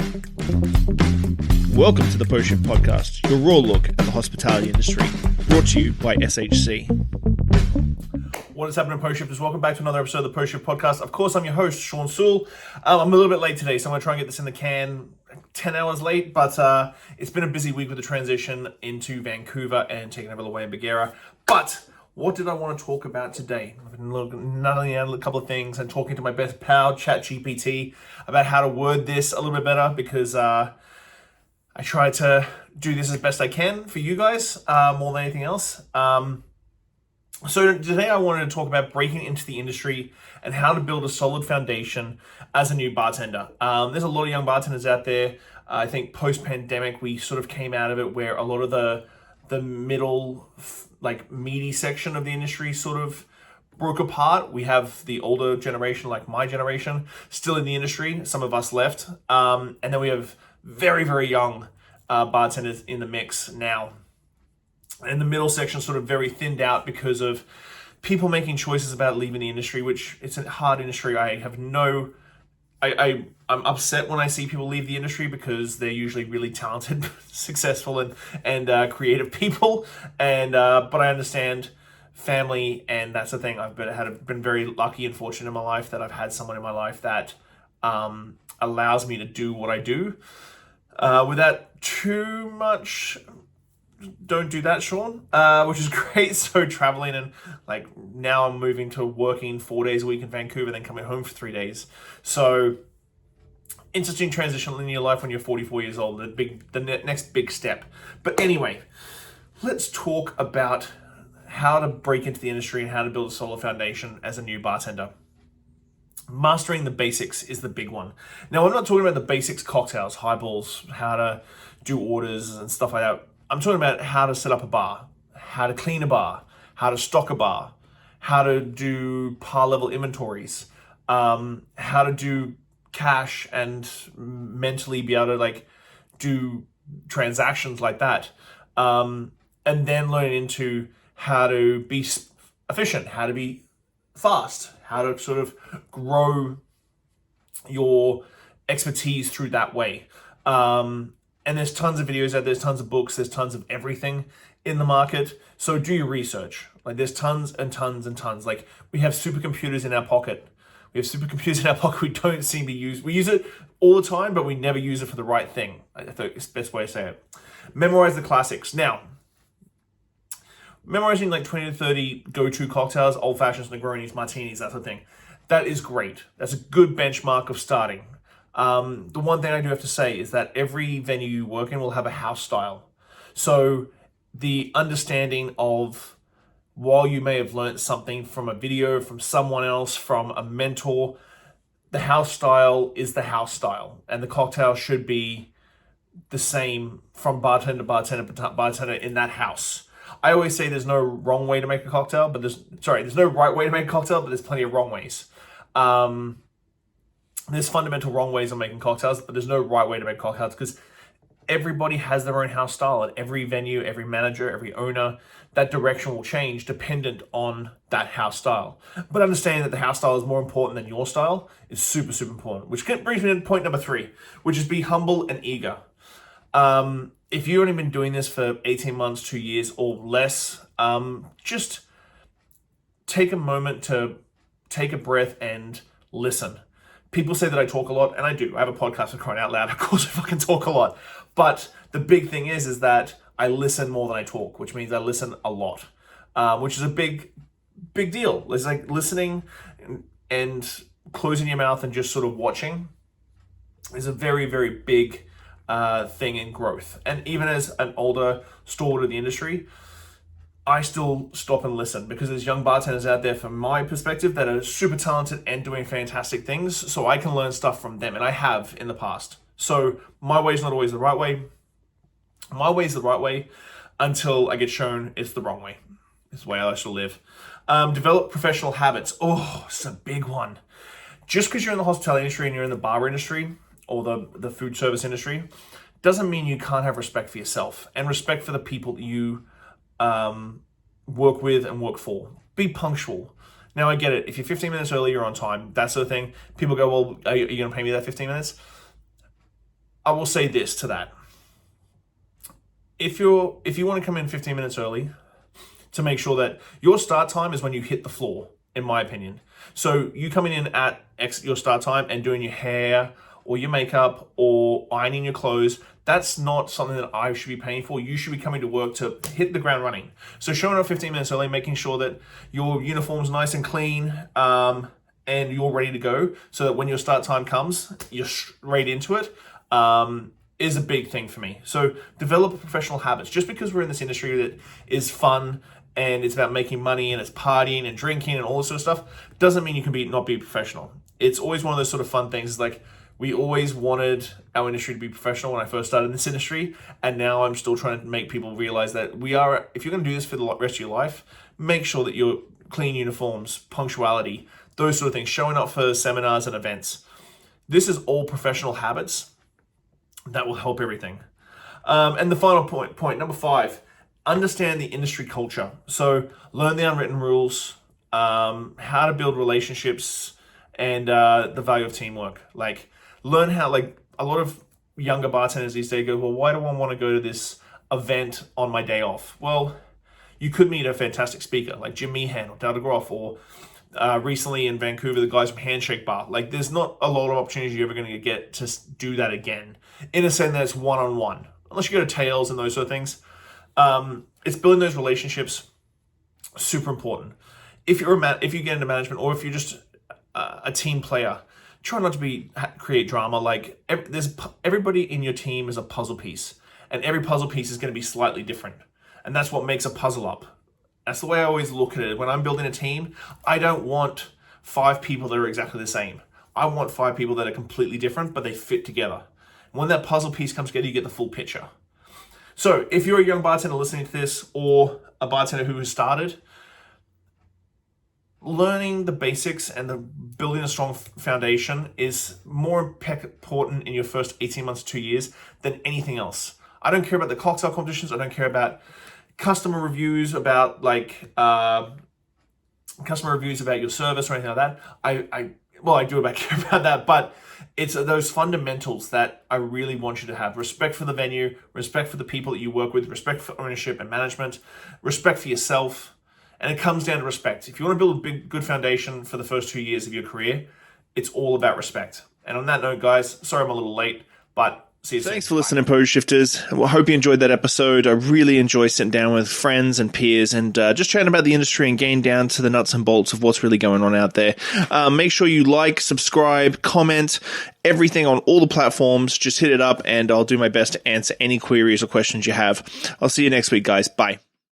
Welcome to the Post Shift Podcast, your raw look at the hospitality industry, brought to you by SHC. What is happening, Post Shifters? Welcome back to another episode of the Post Shift Podcast. Of course, I'm your host, Shawn Soole. I'm a little bit late today, so I'm going to try and get this in the can 10 hours late, but it's been a busy week with the transition into Vancouver and taking over the way in Bagheera. But what did I want to talk about today? I've been looking at a couple of things and talking to my best pal, ChatGPT, about how to word this a little bit better, because I try to do this as best I can for you guys, more than anything else. So today I wanted to talk about breaking into the industry and how to build a solid foundation as a new bartender. There's a lot of young bartenders out there. I think post-pandemic, we sort of came out of it where a lot of the middle, like meaty section of the industry sort of broke apart. We have the older generation, like my generation, still in the industry. Some of us left. And then we have very, very young bartenders in the mix now. And the middle section sort of very thinned out because of people making choices about leaving the industry, which it's a hard industry. I'm upset when I see people leave the industry because they're usually really talented, successful, and creative people. And but I understand family, and that's the thing. I've been very lucky and fortunate in my life that I've had someone in my life that allows me to do what I do. Without too much, don't do that, Shawn, which is great. So traveling, and like now I'm moving to working 4 days a week in Vancouver, then coming home for 3 days. So interesting transition in your life when you're 44 years old, the next big step. But anyway, let's talk about how to break into the industry and how to build a solid foundation as a new bartender. Mastering the basics is the big one. Now, I'm not talking about the basics cocktails, highballs, how to do orders and stuff like that. I'm talking about how to set up a bar, how to clean a bar, how to stock a bar, how to do par level inventories, how to do cash and mentally be able to like do transactions like that. And then learn into how to be efficient, how to be fast, how to sort of grow your expertise through that way. And there's tons of videos out there, there's tons of books, there's tons of everything in the market. So do your research. Like there's tons and tons and tons. Like we have supercomputers in our pocket. We have supercomputers in our pocket we don't seem to use. We use it all the time, but we never use it for the right thing. I think it's the best way to say it. Memorize the classics. Now, memorizing like 20 to 30 go-to cocktails, old fashions, Negronis, Martinis, that sort of thing. That is great. That's a good benchmark of starting. The one thing I do have to say is that every venue you work in will have a house style. So the understanding of, while you may have learned something from a video, from someone else, from a mentor, the house style is the house style. And the cocktail should be the same from bartender to bartender to bartender in that house. I always say there's no wrong way to make a cocktail, but there's no right way to make a cocktail, but there's plenty of wrong ways. There's fundamental wrong ways of making cocktails, but there's no right way to make cocktails because everybody has their own house style. At every venue, every manager, every owner, that direction will change dependent on that house style. But understanding that the house style is more important than your style is super, super important, which brings me to point number 3, which is be humble and eager. If you've only been doing this for 18 months, 2 years or less, just take a moment to take a breath and listen. People say that I talk a lot, and I do. I have a podcast for crying out loud. Of course, I fucking talk a lot. But the big thing is that I listen more than I talk, which means I listen a lot, which is a big deal. It's like listening and closing your mouth and just sort of watching is a very, very big thing in growth. And even as an older stalwart of the industry, I still stop and listen because there's young bartenders out there, from my perspective, that are super talented and doing fantastic things. So I can learn stuff from them, and I have in the past. So my way is not always the right way. My way is the right way until I get shown it's the wrong way. It's the way I shall live. Develop professional habits. Oh, it's a big one. Just because you're in the hospitality industry and you're in the bar industry or the food service industry doesn't mean you can't have respect for yourself and respect for the people that you work with and work for. Be punctual. Now, I get it. If you're 15 minutes early, you're on time. That sort of thing. People go, well, are you going to pay me that 15 minutes? I will say this to that. If you want to come in 15 minutes early, to make sure that your start time is when you hit the floor, in my opinion. So you coming in at your start time and doing your hair or your makeup or ironing your clothes, that's not something that I should be paying for. You should be coming to work to hit the ground running. So showing up 15 minutes early, making sure that your uniform's nice and clean, and you're ready to go, so that when your start time comes, you're straight into it, is a big thing for me. So develop professional habits. Just because we're in this industry that is fun and it's about making money and it's partying and drinking and all this sort of stuff, doesn't mean you can not be professional. It's always one of those sort of fun things. Like, we always wanted our industry to be professional when I first started in this industry, and now I'm still trying to make people realize that if you're going to do this for the rest of your life, make sure that you're clean uniforms, punctuality, those sort of things, showing up for seminars and events. This is all professional habits that will help everything. And the final point number 5, understand the industry culture. So learn the unwritten rules, how to build relationships, and the value of teamwork. Like, learn how, like, a lot of younger bartenders these days go, well, why do I want to go to this event on my day off? Well, you could meet a fantastic speaker like Jim Meehan or Dale DeGroff, or recently in Vancouver, the guys from Handshake Bar. Like, there's not a lot of opportunities you're ever going to get to do that again, in a sense that it's one-on-one, unless you go to Tails and those sort of things. It's building those relationships, super important. If you get into management, or if you're just a team player, try not to create drama. Like, everybody in your team is a puzzle piece, and every puzzle piece is going to be slightly different, and that's what makes a puzzle up. That's the way I always look at it. When I'm building a team, I don't want 5 people that are exactly the same. I want 5 people that are completely different, but they fit together. And when that puzzle piece comes together, you get the full picture. So if you're a young bartender listening to this, or a bartender who has started, learning the basics and building a strong foundation is more important in your first 18 months to 2 years than anything else. I don't care about the cocktail competitions. I don't care about customer reviews about your service or anything like that. I do care about that, but it's those fundamentals that I really want you to have. Respect for the venue, respect for the people that you work with, respect for ownership and management, respect for yourself. And it comes down to respect. If you want to build a good foundation for the first 2 years of your career, it's all about respect. And on that note, guys, sorry I'm a little late, but see you soon. Thanks for listening, Pose Shifters. Well, I hope you enjoyed that episode. I really enjoy sitting down with friends and peers and just chatting about the industry and getting down to the nuts and bolts of what's really going on out there. Make sure you like, subscribe, comment, everything on all the platforms. Just hit it up and I'll do my best to answer any queries or questions you have. I'll see you next week, guys. Bye.